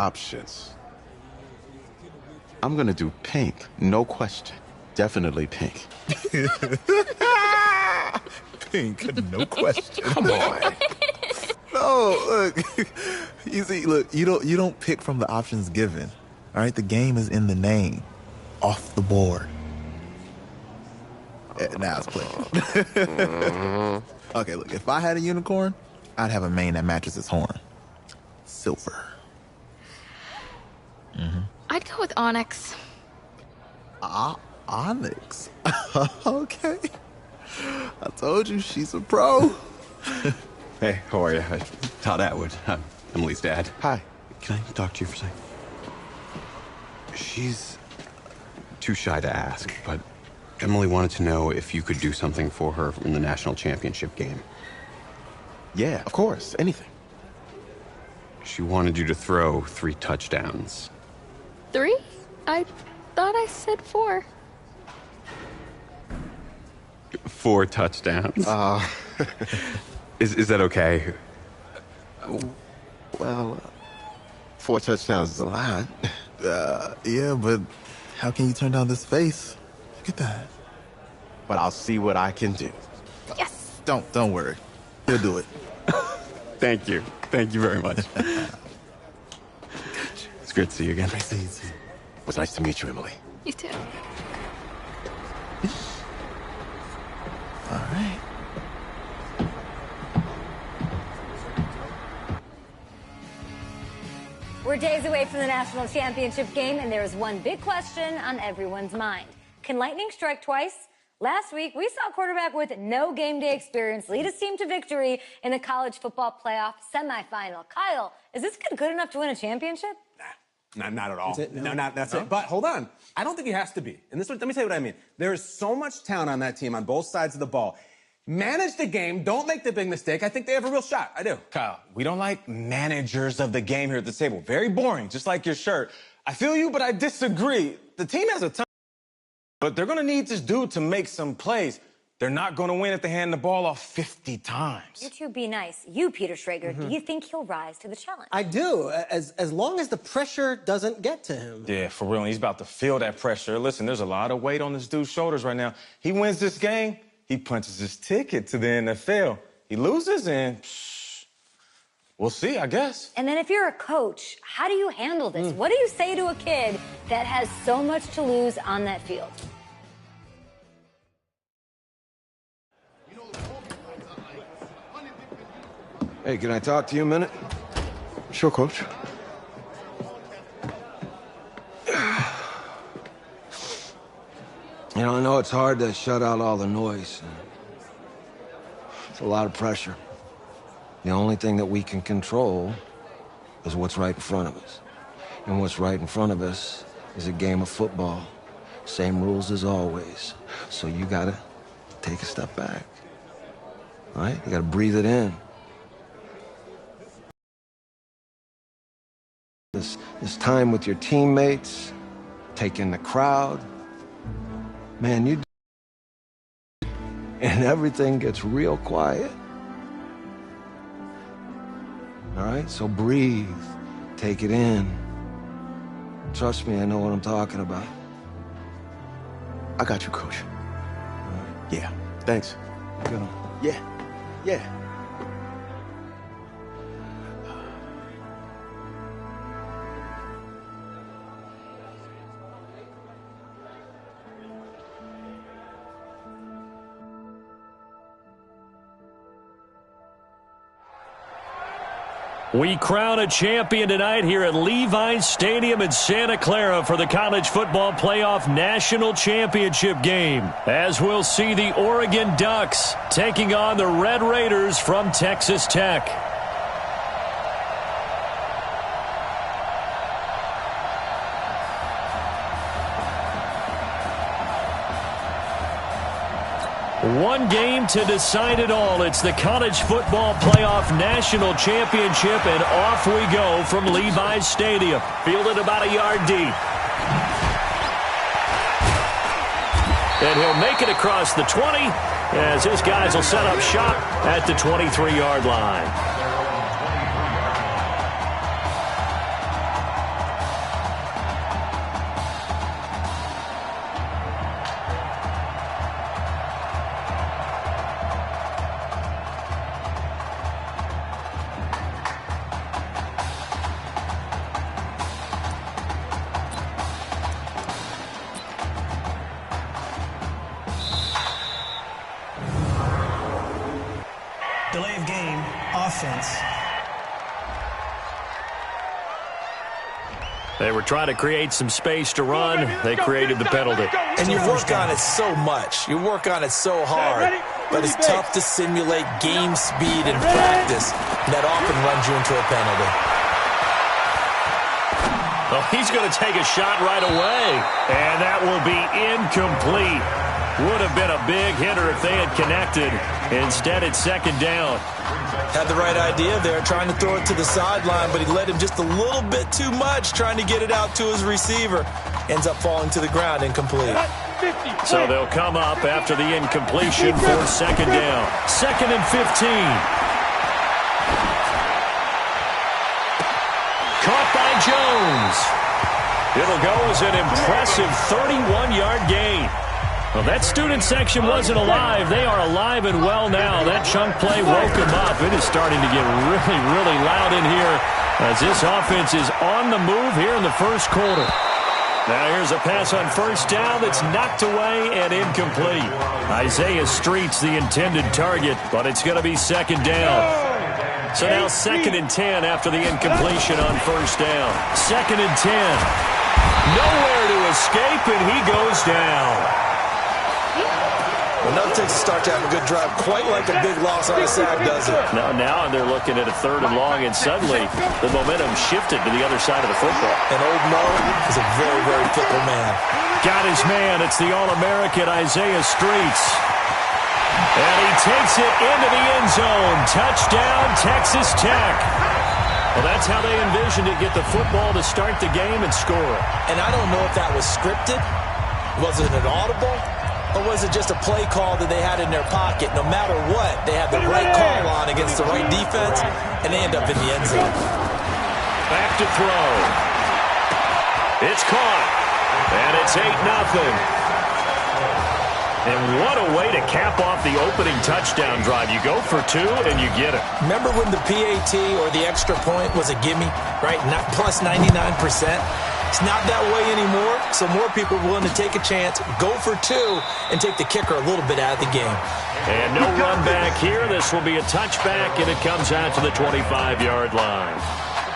Options. I'm gonna do pink, no question. Definitely pink. Pink, no question. Come on. No, look. You see, look, you don't pick from the options given. All right, the game is in the name. Off the board. Now it's clicking. Okay, look, if I had a unicorn, I'd have a mane that matches its horn. Silver. I'd go with onyx. Onyx. Okay. I told you she's a pro. Hey, how are you? Todd Atwood. I'm Emily's dad. Hi. Can I talk to you for a second? She's too shy to ask, but Emily wanted to know if you could do something for her in the national championship game. Yeah, of course. Anything. She wanted you to throw 3 touchdowns. 3? I thought I said 4. 4 touchdowns. Is that okay? Well, 4 touchdowns is a lot. Yeah, but how can you turn down this face? Look at that. But I'll see what I can do. Yes. Don't worry. He'll do it. Thank you. Thank you very much. It's great to see you again. Nice to meet you. It was nice to meet you, Emily. You too. All right. We're days away from the national championship game, and there is one big question on everyone's mind. Can lightning strike twice? Last week, we saw a quarterback with no game day experience lead his team to victory in the college football playoff semifinal. Kyle, is this kid good enough to win a championship? Not at all. That's it? No. That's it. But hold on. I don't think he has to be. And let me tell you what I mean. There is so much talent on that team on both sides of the ball. Manage the game. Don't make the big mistake. I think they have a real shot. I do. Kyle, we don't like managers of the game here at the table. Very boring, just like your shirt. I feel you, but I disagree. The team has a ton, but they're going to need this dude to make some plays. They're not going to win if they hand the ball off 50 times. You two be nice. You, Peter Schrager, do you think he'll rise to the challenge? I do, as long as the pressure doesn't get to him. Yeah, for real. He's about to feel that pressure. Listen, there's a lot of weight on this dude's shoulders right now. He wins this game, he punches his ticket to the NFL. He loses, and we'll see, I guess. And then if you're a coach, how do you handle this? What do you say to a kid that has so much to lose on that field? Hey, can I talk to you a minute? Sure, Coach. You know, I know it's hard to shut out all the noise. It's a lot of pressure. The only thing that we can control is what's right in front of us. And what's right in front of us is a game of football. Same rules as always. So you gotta take a step back. All right? You gotta breathe it in. This time with your teammates, take in the crowd. Man, and everything gets real quiet. All right, so breathe, take it in. Trust me, I know what I'm talking about. I got you, Coach. Yeah, thanks. Good. Yeah. We crown a champion tonight here at Levi's Stadium in Santa Clara for the College Football Playoff National Championship game, as we'll see the Oregon Ducks taking on the Red Raiders from Texas Tech. One game to decide it all. It's the College Football Playoff National Championship, and off we go from Levi's Stadium. Fielded about a yard deep. And he'll make it across the 20 as his guys will set up shop at the 23-yard line. sense. They were trying to create some space to run. They created the penalty. And you work on it so much. You work on it so hard. But it's tough to simulate game speed in practice. That often runs you into a penalty. Well, he's going to take a shot right away. And that will be incomplete. Would have been a big hitter if they had connected. Instead, it's second down. Had the right idea there, trying to throw it to the sideline, but he led him just a little bit too much, trying to get it out to his receiver. Ends up falling to the ground, incomplete. So they'll come up after the incompletion for second down. 2nd and 15. Caught by Jones. It'll go as an impressive 31-yard gain. Well, that student section wasn't alive. They are alive and well now. That chunk play woke them up. It is starting to get really, really loud in here as this offense is on the move here in the first quarter. Now here's a pass on first down that's knocked away and incomplete. Isaiah Street's the intended target, but it's going to be second down. So now 2nd and 10 after the incompletion on first down. 2nd and 10. Nowhere to escape, and he goes down. Well, now it takes a start to have a good drive, quite like a big loss on a sack, does it? Now they're looking at a 3rd and long, and suddenly the momentum shifted to the other side of the football. And old Mo is a very, very fickle man. Got his man. It's the All-American Isaiah Streets. And he takes it into the end zone. Touchdown, Texas Tech. Well, that's how they envisioned it, get the football to start the game and score. And I don't know if that was scripted. Was it an audible? Or was it just a play call that they had in their pocket? No matter what, they had the right call on against the right defense, and they end up in the end zone. Back to throw. It's caught. And it's 8-0. And what a way to cap off the opening touchdown drive. You go for 2, and you get it. Remember when the PAT or the extra point was a gimme, right? Not plus 99%? It's not that way anymore, so more people are willing to take a chance, go for 2, and take the kicker a little bit out of the game. And no run back here. This will be a touchback, and it comes out to the 25-yard line.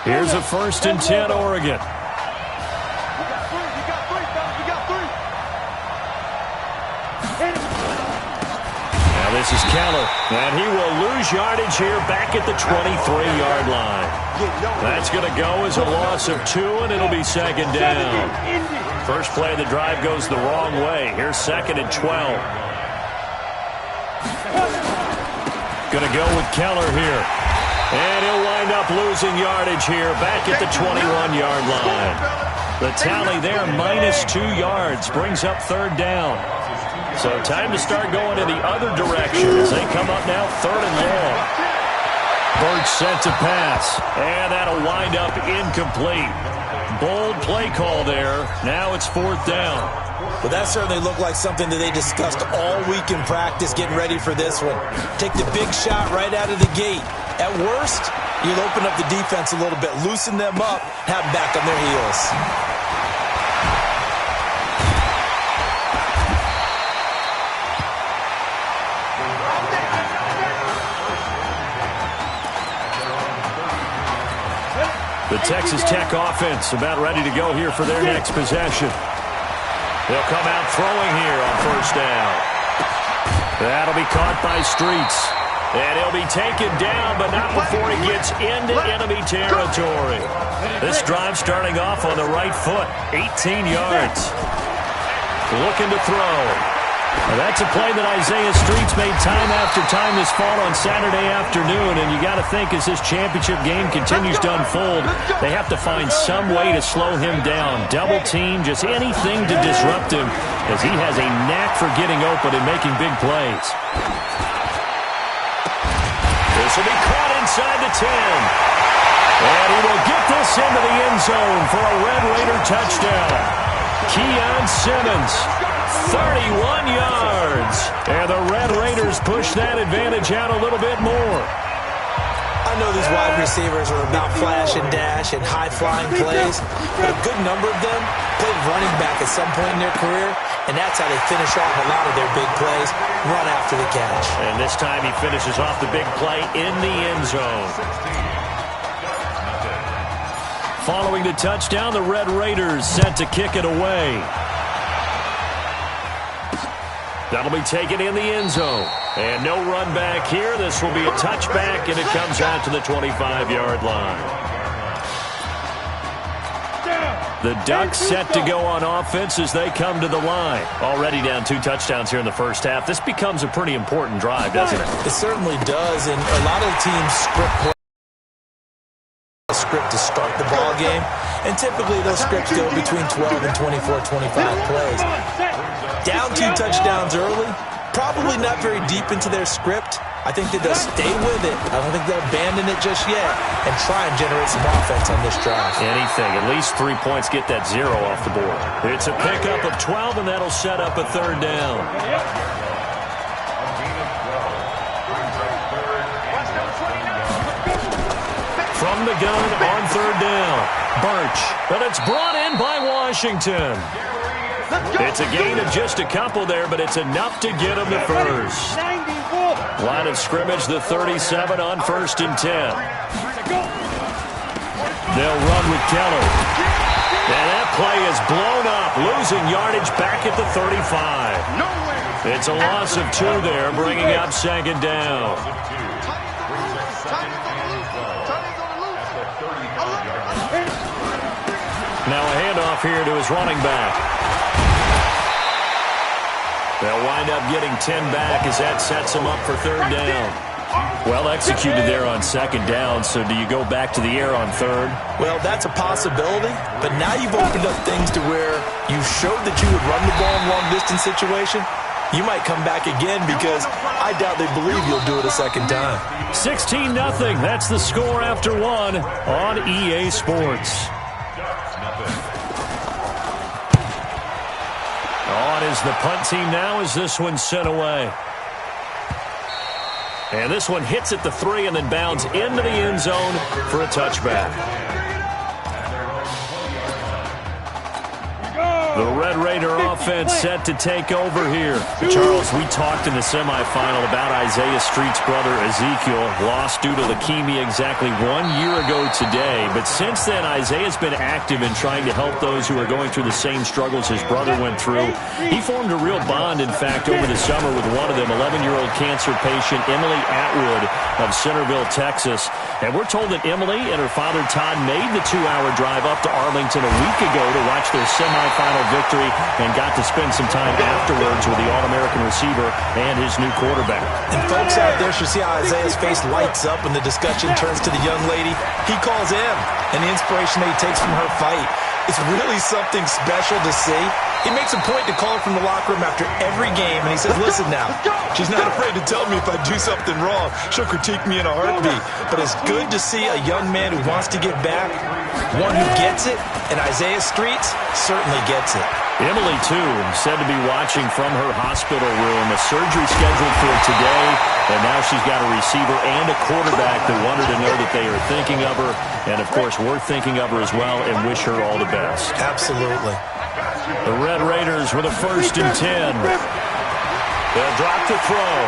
Here's a 1st and 10, Oregon. Now this is Keller, and he will lose yardage here back at the 23-yard line. That's going to go as a loss of 2, and it'll be second down. First play of the drive goes the wrong way. Here's 2nd and 12. Going to go with Keller here. And he'll wind up losing yardage here back at the 21-yard line. The tally there, minus 2 yards, brings up 3rd down. So time to start going in the other direction as they come up now 3rd and long. Birch set to pass, and that'll wind up incomplete. Bold play call there. Now it's 4th down. Well, that certainly looked like something that they discussed all week in practice, getting ready for this one. Take the big shot right out of the gate. At worst, you'll open up the defense a little bit, loosen them up, have them back on their heels. The Texas Tech offense about ready to go here for their next possession. They'll come out throwing here on first down. That'll be caught by Streets. And he'll be taken down, but not before he gets into enemy territory. This drive starting off on the right foot, 18 yards. Looking to throw. Well, that's a play that Isaiah Streets made time after time this fall on Saturday afternoon, and you got to think as this championship game continues to unfold, they have to find some way to slow him down. Double team, just anything to disrupt him, as he has a knack for getting open and making big plays. This will be caught inside the 10. And he will get this into the end zone for a Red Raider touchdown. Keon Simmons, 31 yards. And the Red Raiders push that advantage out a little bit more. I I know these wide receivers are about flash and dash and high-flying plays, but a good number of them played running back at some point in their career, and that's how they finish off a lot of their big plays, run after the catch. And this time he finishes off the big play in the end zone. Following the touchdown, the Red Raiders set to kick it away. That'll be taken in the end zone. And no run back here. This will be a touchback, and it comes out to the 25-yard line. The Ducks set to go on offense as they come to the line. Already down 2 touchdowns here in the first half. This becomes a pretty important drive, doesn't it? It certainly does, and a lot of teams script to start the ball game, and typically those scripts go between 12 and 24, 25 plays. Down 2 touchdowns early, probably not very deep into their script. I think that they'll stay with it. I don't think they'll abandon it just yet and try and generate some offense on this drive. Anything. At least 3 points, get that 0 off the board. It's a pickup of 12, and that'll set up a 3rd down. From the gun on 3rd down. Birch. But it's brought in by Washington. It's a gain of just a couple there, but it's enough to get them to first. Line of scrimmage, the 37 on 1st and 10. They'll run with Keller. And that play is blown up, losing yardage back at the 35. It's a loss of 2 there, bringing up 2nd down. Now a handoff here to his running back. They'll wind up getting 10 back as that sets them up for 3rd down. Well executed there on 2nd down, so do you go back to the air on 3rd? Well, that's a possibility, but now you've opened up things to where you showed that you would run the ball in long-distance situation. You might come back again because I doubt they believe you'll do it a 2nd time. 16-0. That's the score after 1 on EA Sports. On is the punt team now as this one's sent away. And this one hits at the 3 and then bounds into the end zone for a touchback. The Red Raider offense set to take over here. Charles, we talked in the semifinal about Isaiah Street's brother Ezekiel, lost due to leukemia exactly 1 year ago today. But since then, Isaiah's been active in trying to help those who are going through the same struggles his brother went through. He formed a real bond, in fact, over the summer with one of them, 11-year-old cancer patient Emily Atwood of Centerville, Texas. And we're told that Emily and her father Todd made the 2-hour drive up to Arlington a week ago to watch their semifinal victory and got to spend some time afterwards with the All-American receiver and his new quarterback. And folks out there should see how Isaiah's face lights up when the discussion turns to the young lady. He calls him, and the inspiration that he takes from her fight. It's really something special to see. He makes a point to call her from the locker room after every game, and he says, listen now, she's not afraid to tell me if I do something wrong. She'll critique me in a heartbeat. But it's good to see a young man who wants to give back, one who gets it, and Isaiah Streets certainly gets it. Emily, too, said to be watching from her hospital room. A surgery scheduled for today, and now she's got a receiver and a quarterback that want her to know that they are thinking of her, and, of course, we're thinking of her as well and wish her all the best. Absolutely. The Red Raiders with a 1st and 10. They'll drop to throw.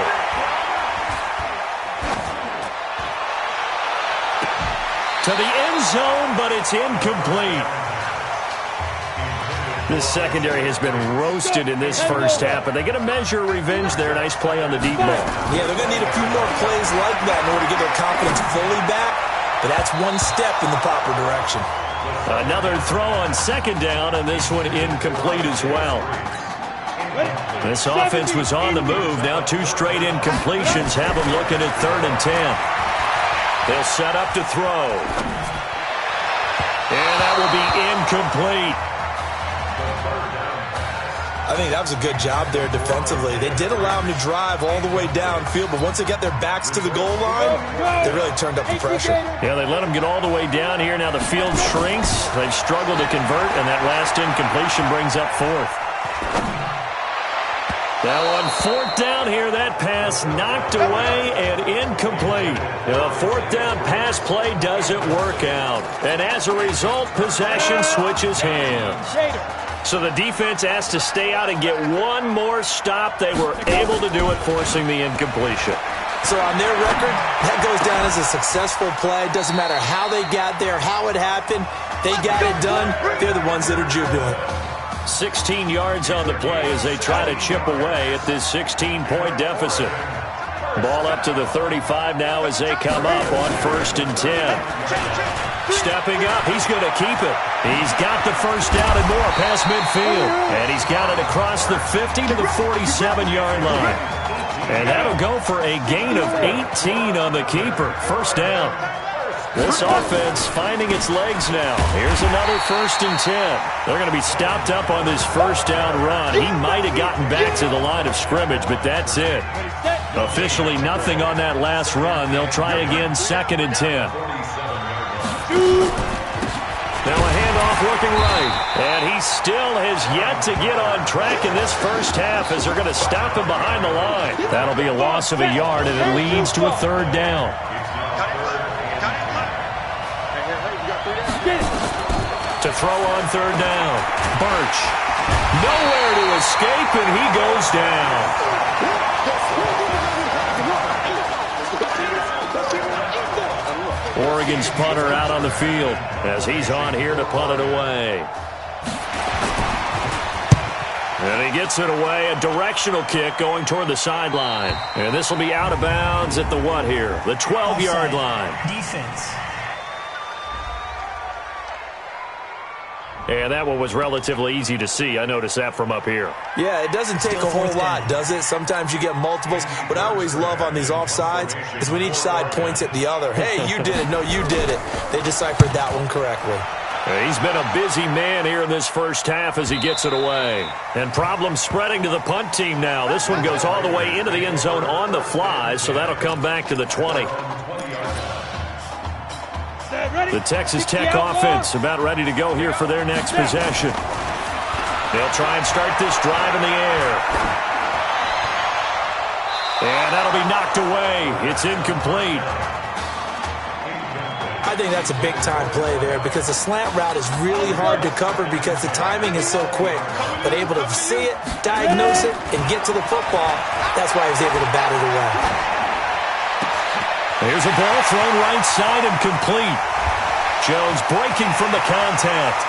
To the end zone, but it's incomplete. This secondary has been roasted in this first half, but they get a measure of revenge there. Nice play on the deep ball. Yeah, they're going to need a few more plays like that in order to get their confidence fully back, but that's one step in the proper direction. Another throw on 2nd down, and this one incomplete as well. This offense was on the move. Now 2 straight incompletions have them looking at 3rd and 10. They'll set up to throw. And that will be incomplete. I think that was a good job there defensively. They did allow them to drive all the way downfield, but once they got their backs to the goal line, they really turned up the pressure. Yeah, they let them get all the way down here. Now the field shrinks. They've struggled to convert, and that last incompletion brings up 4th. Now on fourth down here, that pass knocked away and incomplete. The fourth down pass play doesn't work out. And as a result, possession switches hands. So the defense asked to stay out and get one more stop. They were able to do it, forcing the incompletion. So on their record, that goes down as a successful play. Doesn't matter how they got there, how it happened. They got it done. They're the ones that are jubilant. 16 yards on the play as they try to chip away at this 16-point deficit. Ball up to the 35 now as they come up on 1st and 10. Stepping up, he's going to keep it. He's got the first down and more past midfield. And he's got it across the 50 to the 47-yard line. And that'll go for a gain of 18 on the keeper. First down. This offense finding its legs now. Here's another 1st and 10. They're going to be stopped up on this first down run. He might have gotten back to the line of scrimmage, but that's it. Officially nothing on that last run. They'll try again 2nd and 10. Now a handoff looking right. And he still has yet to get on track in this first half as they're going to stop him behind the line. That'll be a loss of a yard, and it leads to a 3rd down. To throw on 3rd down. Birch. Nowhere to escape, and he goes down. Oregon's punter out on the field as he's on here to punt it away. And he gets it away. A directional kick going toward the sideline. And this will be out of bounds at the what here? The 12-yard line. Defense. And that one was relatively easy to see. I noticed that from up here. Yeah, it doesn't take a whole lot, does it? Sometimes you get multiples. What I always love on these offsides is when each side points at the other. Hey, you did it. No, you did it. They deciphered that one correctly. He's been a busy man here in this first half as he gets it away. And problems spreading to the punt team now. This one goes all the way into the end zone on the fly, so that'll come back to the 20. The Texas Tech offense about ready to go here for their next possession. They'll try and start this drive in the air. And that'll be knocked away. It's incomplete. I think that's a big-time play there because the slant route is really hard to cover because the timing is so quick. But able to see it, diagnose it, and get to the football, that's why he was able to bat it away. Here's a ball thrown right side and complete. Jones breaking from the contact.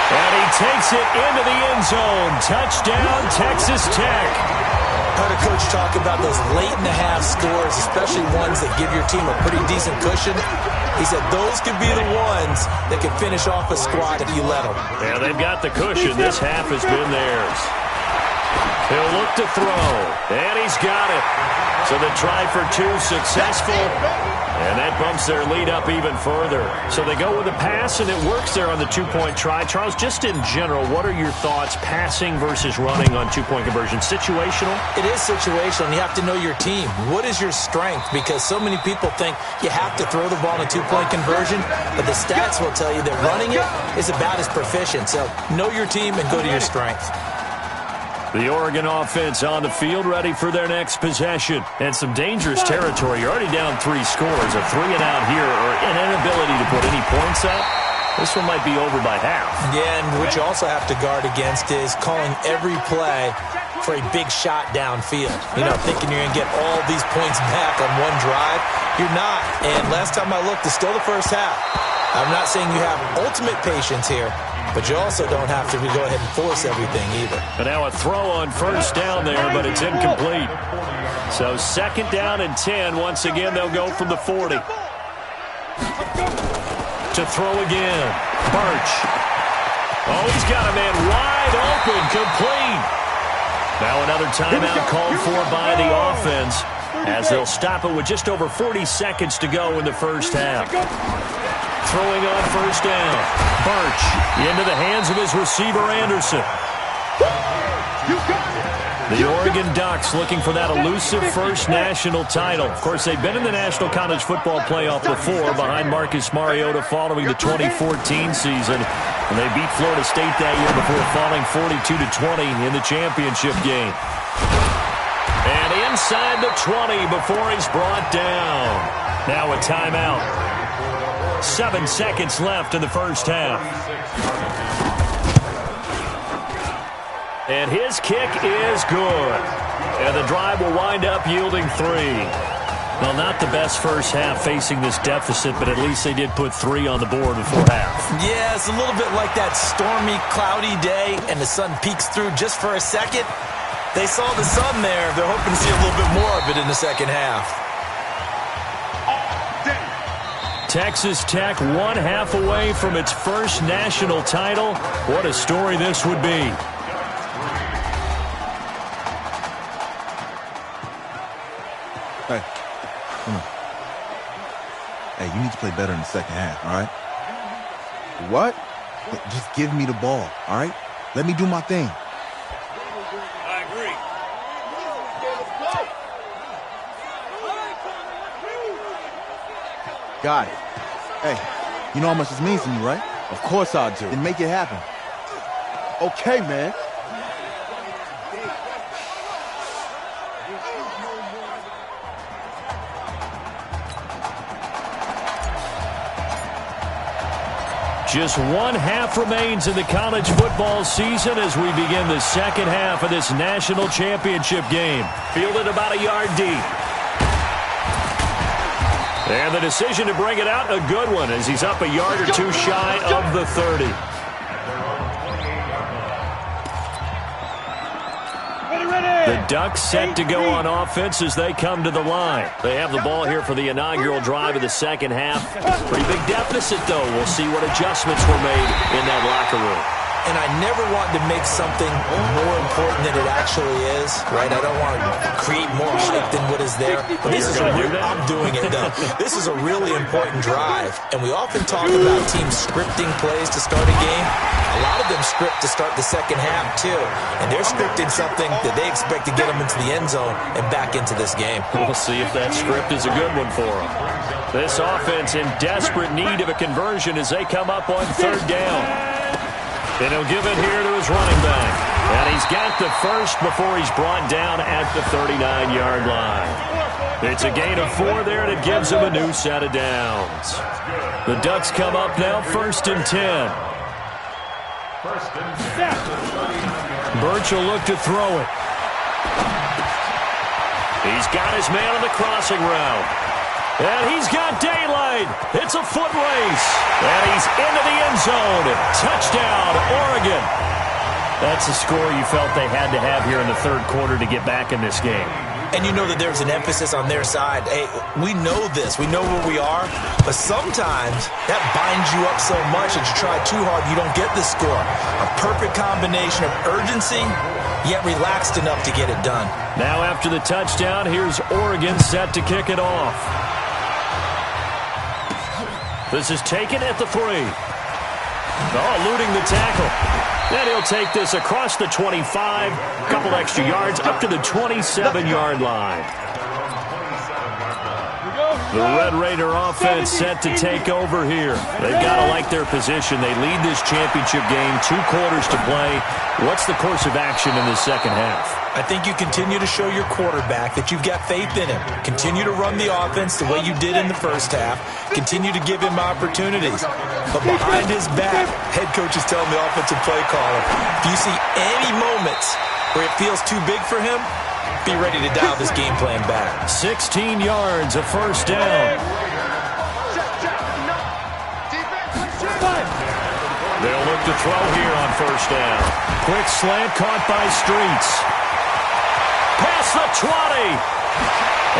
And he takes it into the end zone. Touchdown, Texas Tech. Heard a coach talk about those late-in-the-half scores, especially ones that give your team a pretty decent cushion. He said those could be the ones that could finish off a squad if you let them. Yeah, they've got the cushion. This half has been theirs. He'll look to throw, and he's got it. So the try for 2 successful, and that bumps their lead up even further. So they go with a pass, and it works there on the 2-point try. Charles, just in general, what are your thoughts passing versus running on 2-point conversion? Situational? It is situational, and you have to know your team. What is your strength? Because so many people think you have to throw the ball in a 2-point conversion, but the stats will tell you that running it is about as proficient. So know your team and go to your strength. The Oregon offense on the field ready for their next possession. And some dangerous territory. You're already down 3 scores. A 3-and-out here or an inability to put any points up. This one might be over by half. Yeah, and what you also have to guard against is calling every play for a big shot downfield. You know, thinking you're going to get all these points back on one drive. You're not. And last time I looked, it's still the first half. I'm not saying you have ultimate patience here, but you also don't have to go ahead and force everything either. And now a throw on first down there, but it's incomplete. So 2nd down and 10. Once again, they'll go from the 40. To throw again. Birch. Oh, he's got a man wide open, complete. Now another timeout called for by the offense as they'll stop it with just over 40 seconds to go in the first half. Throwing on first down. Birch into the hands of his receiver, Anderson. The Oregon Ducks looking for that elusive first national title. Of course, they've been in the National College Football Playoff before behind Marcus Mariota following the 2014 season. And they beat Florida State that year before falling 42-20 in the championship game. And inside the 20 before he's brought down. Now a timeout. 7 seconds left in the first half. And his kick is good. And the drive will wind up yielding 3. Well, not the best first half facing this deficit, but at least they did put 3 on the board before half. Yeah, it's a little bit like that stormy, cloudy day, and the sun peeks through just for a second. They saw the sun there. They're hoping to see a little bit more of it in the second half. Texas Tech 1 half away from its first national title. What a story this would be. Hey, come on. Hey, you need to play better in the second half, all right? What? Just give me the ball, all right? Let me do my thing. I agree. Got it. Hey, you know how much this means to me, right? Of course I do. Then make it happen. Okay, man. Just 1 half remains in the college football season as we begin the second half of this national championship game. Fielded about a yard deep. And the decision to bring it out, a good one, as he's up a yard or 2 shy of the 30. The Ducks set to go on offense as they come to the line. They have the ball here for the inaugural drive of the second half. Pretty big deficit, though. We'll see what adjustments were made in that locker room. And I never want to make something more important than it actually is, right? I don't want to create more hype than what is there. But this is I'm doing it, though. This is a really important drive. And we often talk about teams scripting plays to start a game. A lot of them script to start the second half, too. And they're scripting something that they expect to get them into the end zone and back into this game. We'll see if that script is a good one for them. This offense in desperate need of a conversion as they come up on third down. And he'll give it here to his running back. And he's got the first before he's brought down at the 39-yard line. It's a gain of 4 there, and it gives him a new set of downs. The Ducks come up now 1st and 10. Birch will look to throw it. He's got his man on the crossing route. And he's got daylight. It's a foot race. And he's into the end zone. Touchdown, Oregon. That's a score you felt they had to have here in the third quarter to get back in this game. And you know that there's an emphasis on their side. Hey, we know this. We know where we are. But sometimes that binds you up so much that you try too hard, you don't get the score. A perfect combination of urgency, yet relaxed enough to get it done. Now after the touchdown, here's Oregon set to kick it off. This is taken at the 3. Eluding the tackle. And he'll take this across the 25. Couple extra yards up to the 27-yard line. The Red Raider offense set to take over here. They've got to like their position. They lead this championship game, 2 quarters to play. What's the course of action in the second half? I think you continue to show your quarterback that you've got faith in him. Continue to run the offense the way you did in the first half. Continue to give him opportunities. But behind his back, head coach is telling the offensive play caller, if you see any moments where it feels too big for him, be ready to dial this game plan back. 16 yards, a first down. They'll look to throw here on first down. Quick slant caught by Streets. Past the 20.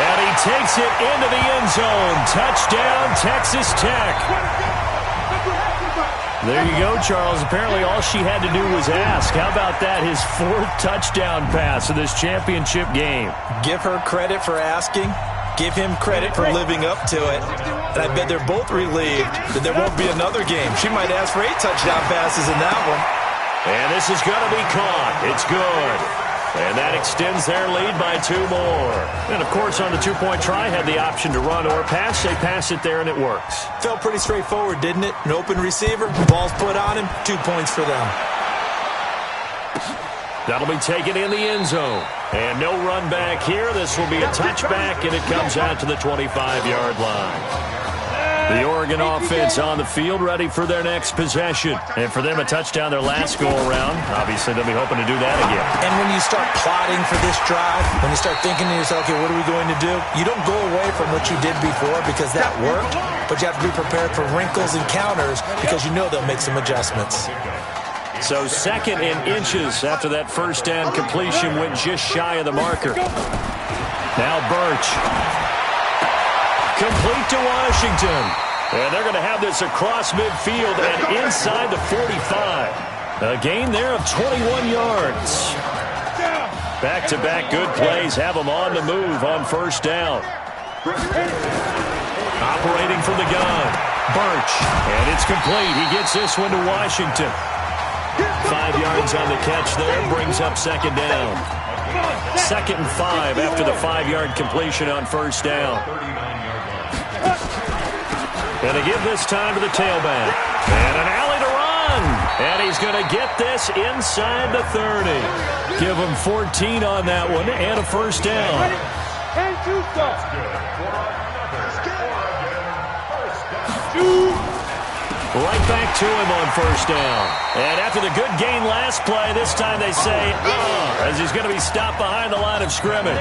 And he takes it into the end zone. Touchdown, Texas Tech. There you go, Charles. Apparently all she had to do was ask. How about that? His 4th touchdown pass of this championship game. Give her credit for asking. Give him credit for living up to it. And I bet they're both relieved that there won't be another game. She might ask for 8 touchdown passes in that one. And this is going to be caught. It's good. And that extends their lead by 2 more. And, of course, on the two-point try, had the option to run or pass. They pass it there, and it works. Felt pretty straightforward, didn't it? An open receiver, ball's put on him, 2 points for them. That'll be taken in the end zone. And no run back here. This will be a touchback, and it comes out to the 25-yard line. The Oregon offense on the field, ready for their next possession. And for them, a touchdown their last go-around. Obviously, they'll be hoping to do that again. And when you start plotting for this drive, when you start thinking to yourself, okay, what are we going to do? You don't go away from what you did before because that worked, but you have to be prepared for wrinkles and counters because you know they'll make some adjustments. So 2nd and inches after that first down completion went just shy of the marker. Now Birch. Complete to Washington. And they're going to have this across midfield and inside the 45. A gain there of 21 yards. Back-to-back good plays have them on the move on first down. Operating from the gun. Birch. And it's complete. He gets this one to Washington. 5 yards on the catch there. Brings up 2nd down. 2nd and 5 after the 5-yard completion on first down. And they give this time to the tailback. And an alley to run. And he's going to get this inside the 30. Give him 14 on that one and a first down. Right back to him on first down. And after the good gain last play, this time they say, as he's going to be stopped behind the line of scrimmage.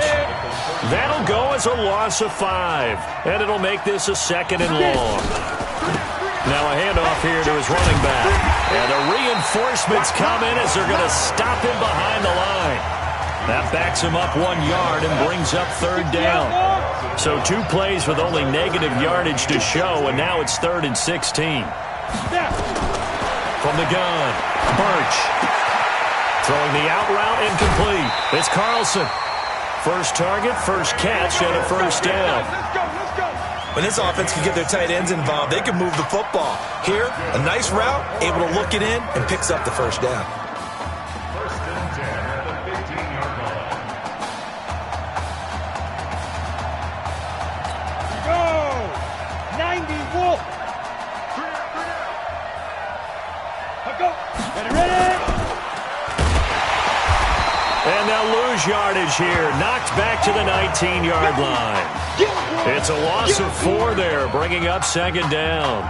That'll go as a loss of 5. And it'll make this a 2nd and long. Now a handoff here to his running back. And the reinforcements come in as they're going to stop him behind the line. That backs him up 1 yard and brings up 3rd down. So 2 plays with only negative yardage to show, and now it's 3rd and 16. From the gun, Birch. Throwing the out route incomplete. It's Carlson. First target, first catch, and a first down. When this offense can get their tight ends involved, they can move the football. Here, a nice route, able to look it in, and picks up the first down. And they'll lose yardage here. Knocked back to the 19-yard line. It's a loss of 4 there, bringing up 2nd down.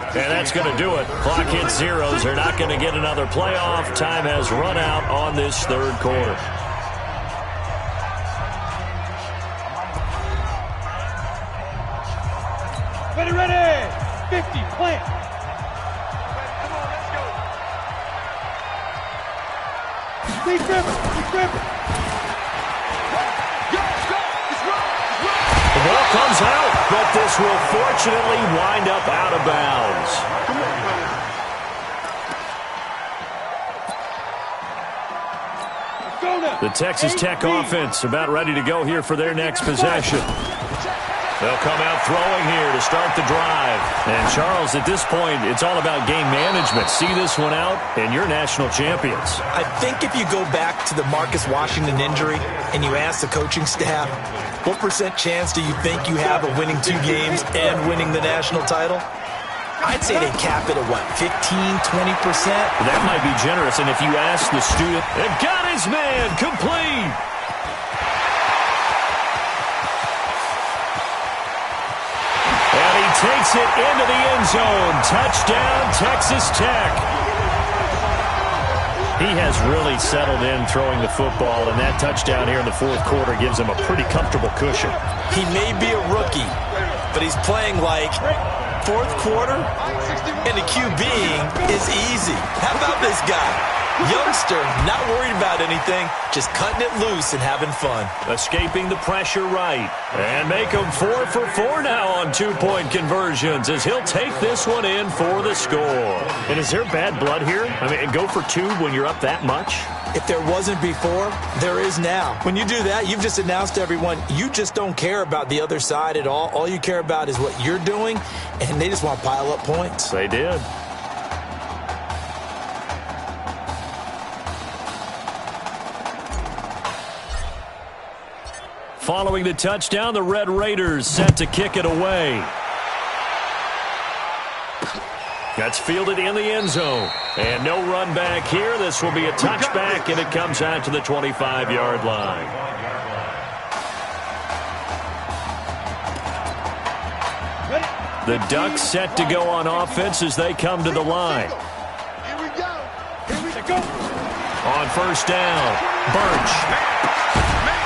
And that's going to do it. Clock hits zeros. They're not going to get another playoff. Time has run out on this 3rd quarter. Ready, 50, plant. Come on, let's go. Stay driven, keep driven. The ball comes out, but this will fortunately wind up out of bounds. The Texas Tech offense about ready to go here for their next possession. They'll come out throwing here to start the drive. And, Charles, at this point, it's all about game management. See this one out, and you're national champions. I think if you go back to the Marcus Washington injury and you ask the coaching staff, what % chance do you think you have of winning 2 games and winning the national title? I'd say they cap it at, what, 15, 20%? That might be generous, and if you ask the student, they've got his man, complete. And he takes it into the end zone. Touchdown, Texas Tech. He has really settled in throwing the football, and that touchdown here in the 4th quarter gives him a pretty comfortable cushion. He may be a rookie, but he's playing like 4th quarter, and the QBing is easy. How about this guy? Youngster, not worried about anything, just cutting it loose and having fun. Escaping the pressure right. And make him 4 for 4 now on 2-point conversions as he'll take this one in for the score. And is there bad blood here? I mean, go for 2 when you're up that much? If there wasn't before, there is now. When you do that, you've just announced to everyone, you just don't care about the other side at all. All you care about is what you're doing, and they just want to pile up points. They did. Following the touchdown, the Red Raiders set to kick it away. That's fielded in the end zone. And no run back here. This will be a touchback, and it comes out to the 25-yard line. The Ducks set to go on offense as they come to the line. Here we go. On first down, Birch.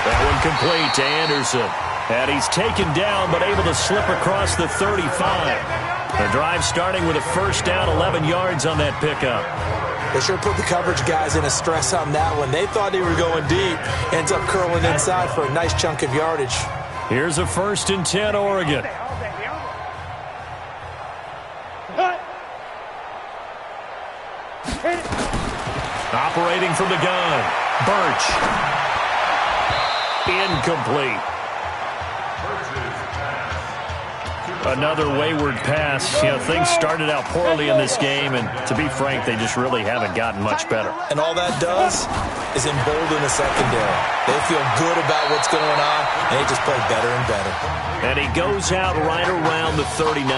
That one complete to Anderson. And he's taken down but able to slip across the 35. The drive starting with a first down, 11 yards on that pickup. They sure put the coverage guys in a stress on that one. They thought they were going deep. Ends up curling inside for a nice chunk of yardage. Here's a 1st and 10, Oregon. Operating from the gun, Birch. Incomplete. Another wayward pass. You know, things started out poorly in this game, and to be frank, they just really haven't gotten much better. And all that does is embolden the secondary. They feel good about what's going on, and they just play better and better. And he goes out right around the 39.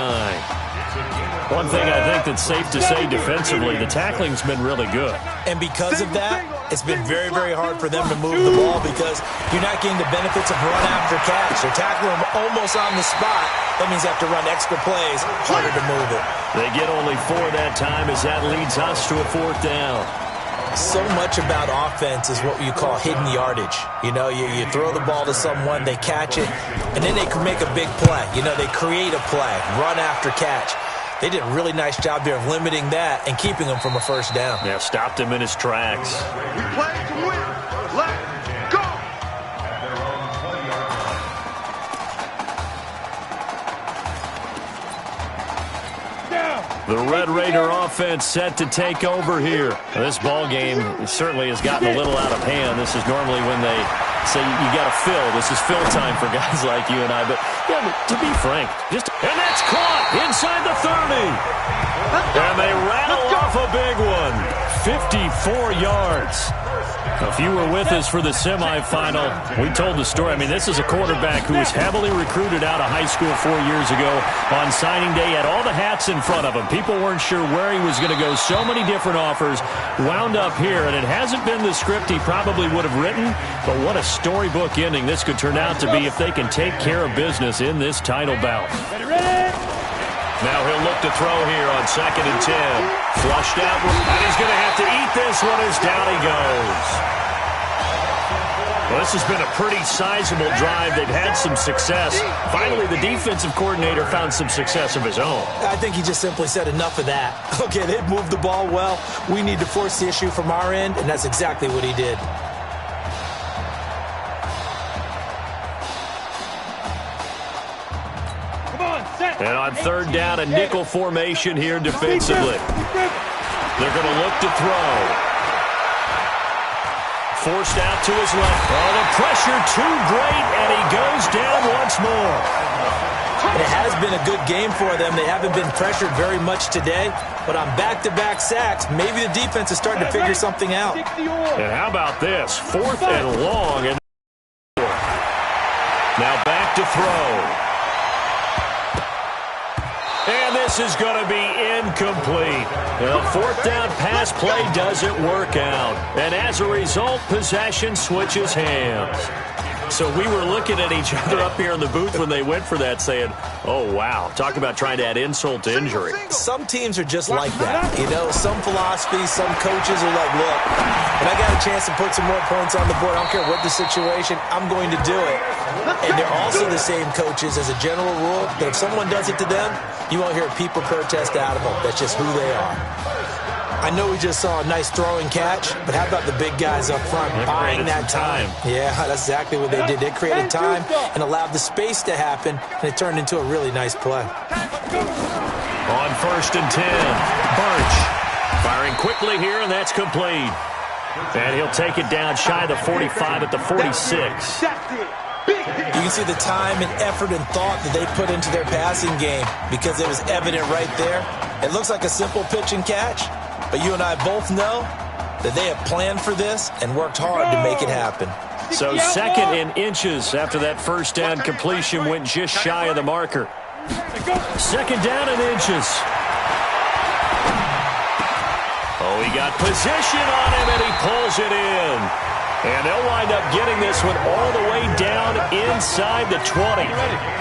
One thing I think that's safe to say defensively, the tackling's been really good. And because of that, it's been very, very hard for them to move the ball because you're not getting the benefits of run after catch. They're tackling them almost on the spot. That means they have to run extra plays, harder to move it. They get only 4 that time as that leads us to a 4th down. So much about offense is what you call hidden yardage. You know, you throw the ball to someone, they catch it, and then they can make a big play. You know, they create a play, run after catch. They did a really nice job there of limiting that and keeping him from a first down. Yeah, stopped him in his tracks. We play to win. Let's go. The Red Raider offense set to take over here. This ball game certainly has gotten a little out of hand. This is normally when they say you got to fill. This is fill time for guys like you and I. But yeah, to be frank, and that's caught inside the 30. And they rattle off a big one. 54 yards. If you were with us for the semifinal, we told the story. I mean, this is a quarterback who was heavily recruited out of high school 4 years ago. On signing day, had all the hats in front of him. People weren't sure where he was going to go. So many different offers. Wound up here, and it hasn't been the script he probably would have written. But what a storybook ending this could turn out to be if they can take care of business in this title bout. Now he'll look to throw here on 2nd and 10. Flushed out, and he's going to have to eat this one as down he goes. Well, this has been a pretty sizable drive. They've had some success. Finally, the defensive coordinator found some success of his own. I think he just simply said enough of that. Okay, they've moved the ball well. We need to force the issue from our end, and that's exactly what he did. And on 3rd down, a nickel formation here defensively. They're going to look to throw. Forced out to his left. Oh, the pressure too great, and he goes down once more. It has been a good game for them. They haven't been pressured very much today, but on back-to-back sacks, maybe the defense is starting to figure something out. And how about this? 4th and long. And now back to throw. And this is going to be incomplete. The 4th down pass play doesn't work out. And as a result, possession switches hands. So we were looking at each other up here in the booth when they went for that saying, oh, wow, talk about trying to add insult to injury. Some teams are just like that. You know, some philosophies, some coaches are like, look, when I got a chance to put some more points on the board, I don't care what the situation, I'm going to do it. And they're also the same coaches as a general rule that if someone does it to them, you won't hear a peep or protest out of them. That's just who they are. I know we just saw a nice throwing catch, but how about the big guys up front buying that time? Yeah, that's exactly what they did. They created time and allowed the space to happen, and it turned into a really nice play. On 1st and 10, Birch firing quickly here, and that's complete. And he'll take it down shy of the 45 at the 46. You can see the time and effort and thought that they put into their passing game because it was evident right there. It looks like a simple pitch and catch, but you and I both know that they have planned for this and worked hard to make it happen. So second in inches after that first down completion went just shy of the marker. Second down in inches. Oh, he got position on him, and he pulls it in. And they'll wind up getting this one all the way down inside the 20.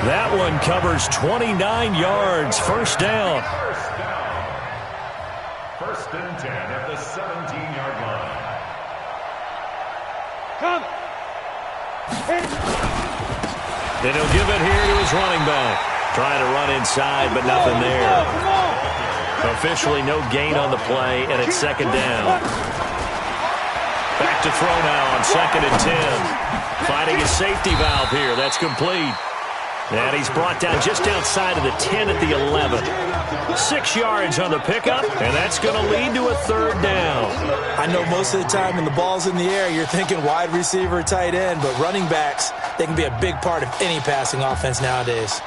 That one covers 29 yards. First down. First and 10 at the 17-yard line. Come. Then he'll give it here to his running back. Trying to run inside, but nothing there. Officially no gain on the play, and it's second down. Back to throw now on second and 10. Finding his safety valve here. That's complete. And he's brought down just outside of the 10 at the 11. 6 yards on the pickup, and that's going to lead to a third down. I know most of the time when the ball's in the air, you're thinking wide receiver, tight end, but running backs, they can be a big part of any passing offense nowadays.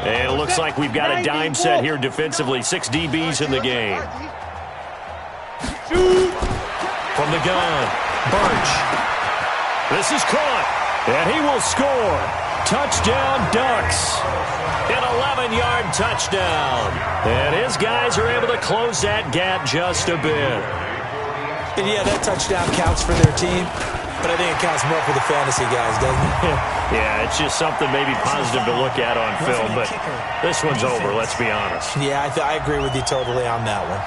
And it looks like we've got a dime set here defensively. 6 DBs in the game. From the gun, Birch. This is caught, and he will score. Touchdown, Ducks. An 11-yard touchdown. And his guys are able to close that gap just a bit. And yeah, that touchdown counts for their team, but I think it counts more for the fantasy guys, doesn't it? Yeah, it's just something maybe positive to look at on film, but this one's over, let's be honest. Yeah, I agree with you totally on that one.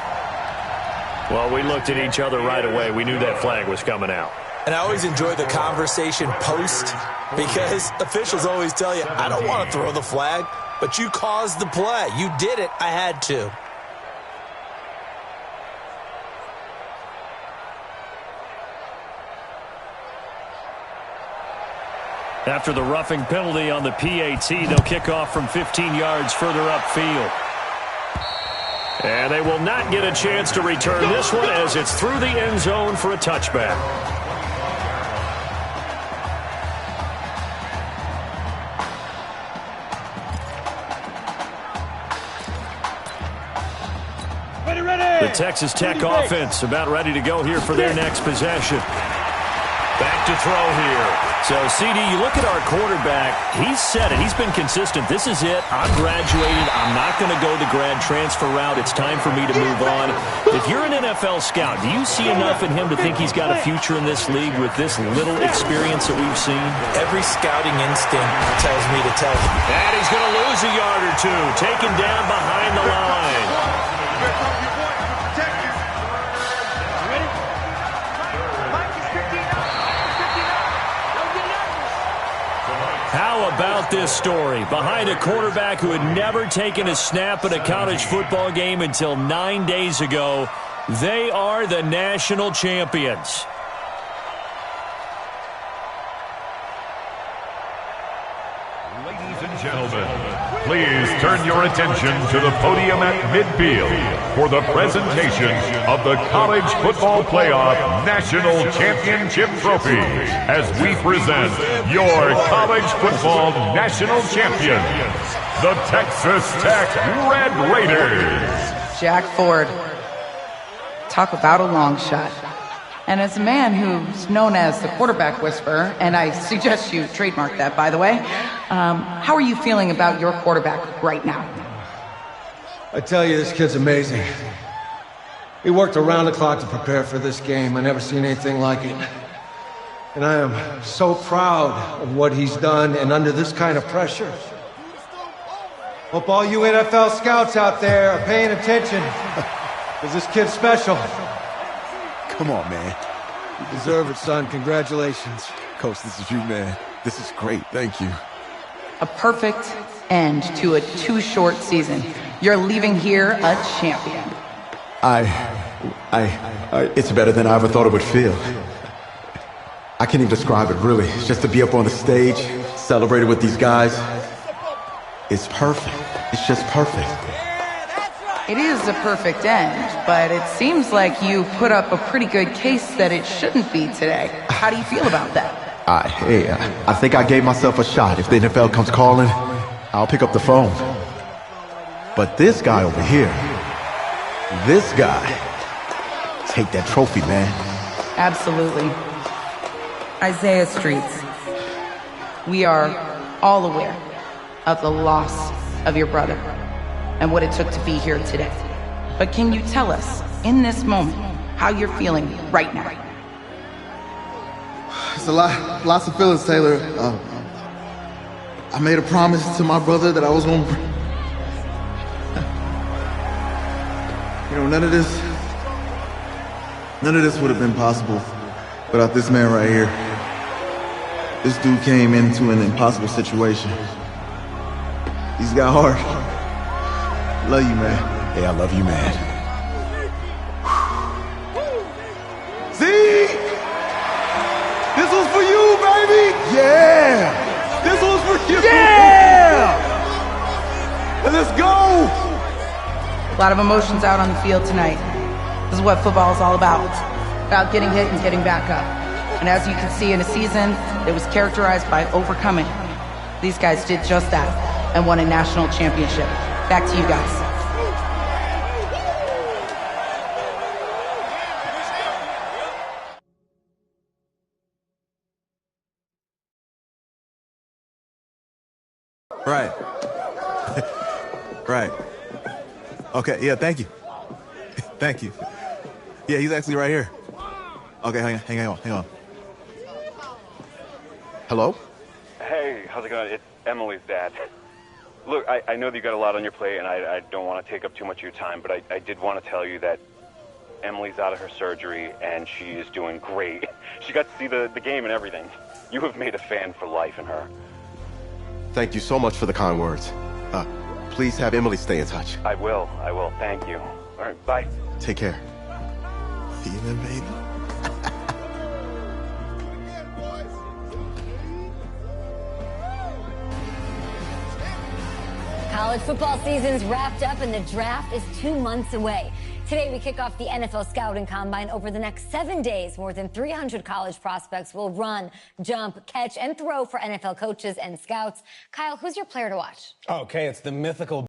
Well, we looked at each other right away. We knew that flag was coming out. And I always enjoy the conversation post because officials always tell you, I don't want to throw the flag, but you caused the play. You did it. I had to. After the roughing penalty on the PAT, they'll kick off from 15 yards further upfield. And they will not get a chance to return this one as it's through the end zone for a touchback. The Texas Tech offense about ready to go here for their next possession. Back to throw here. So, CD, you look at our quarterback. He's said it. He's been consistent. This is it. I'm graduated. I'm not going to go the grad transfer route. It's time for me to move on. If you're an NFL scout, do you see enough in him to think he's got a future in this league with this little experience that we've seen? Every scouting instinct tells me to tell him. And he's going to lose a yard or two. Taken down behind the line. How about this story? Behind a quarterback who had never taken a snap in a college football game until 9 days ago, they are the national champions. Ladies and gentlemen, please turn your attention to the podium at midfield for the presentation of the College Football Playoff National Championship Trophy as we present your college football national champions, the Texas Tech Red Raiders. Jack Ford. Talk about a long shot. And as a man who's known as the quarterback whisperer, and I suggest you trademark that, by the way, how are you feeling about your quarterback right now? I tell you, this kid's amazing. He worked around the clock to prepare for this game. I never seen anything like it. And I am so proud of what he's done and under this kind of pressure. Hope all you NFL scouts out there are paying attention, because this kid's special. Come on, man. You deserve it, son. Congratulations. Coach, this is you, man. This is great. Thank you. A perfect end to a too short season. You're leaving here a champion. It's better than I ever thought it would feel. I can't even describe it, really. Just to be up on the stage, celebrated with these guys. It's perfect. It's just perfect. It is a perfect end, but it seems like you put up a pretty good case that it shouldn't be today. How do you feel about that? I think I gave myself a shot. If the NFL comes calling, I'll pick up the phone. But this guy over here, this guy, take that trophy, man. Absolutely. Isaiah Streets, we are all aware of the loss of your brother and what it took to be here today. But can you tell us, in this moment, how you're feeling right now? It's lots of feelings, Taylor. I made a promise to my brother that I was going to... none of this would have been possible without this man right here. This dude came into an impossible situation. He's got heart. Love you, man. Hey, I love you, man. See? This was for you, baby! Yeah! This was for you! Yeah! Let's go! A lot of emotions out on the field tonight. This is what football is all about getting hit and getting back up. And as you can see, in a season that was characterized by overcoming, these guys did just that and won a national championship. Back to you guys. Right. Right. Okay, yeah, thank you. Thank you. Yeah, he's actually right here. Okay, hang on. Hello? Hey, how's it going? It's Emily's dad. Look, I know that you got a lot on your plate, and I don't want to take up too much of your time, but I did want to tell you that Emily's out of her surgery, and she is doing great. She got to see the game and everything. You have made a fan for life in her. Thank you so much for the kind words. Please have Emily stay in touch. I will. Thank you. All right, bye. Take care. Even, baby. College football season's wrapped up and the draft is 2 months away. Today, we kick off the NFL Scouting Combine. Over the next 7 days, more than 300 college prospects will run, jump, catch, and throw for NFL coaches and scouts. Kyle, who's your player to watch? Okay, it's the mythical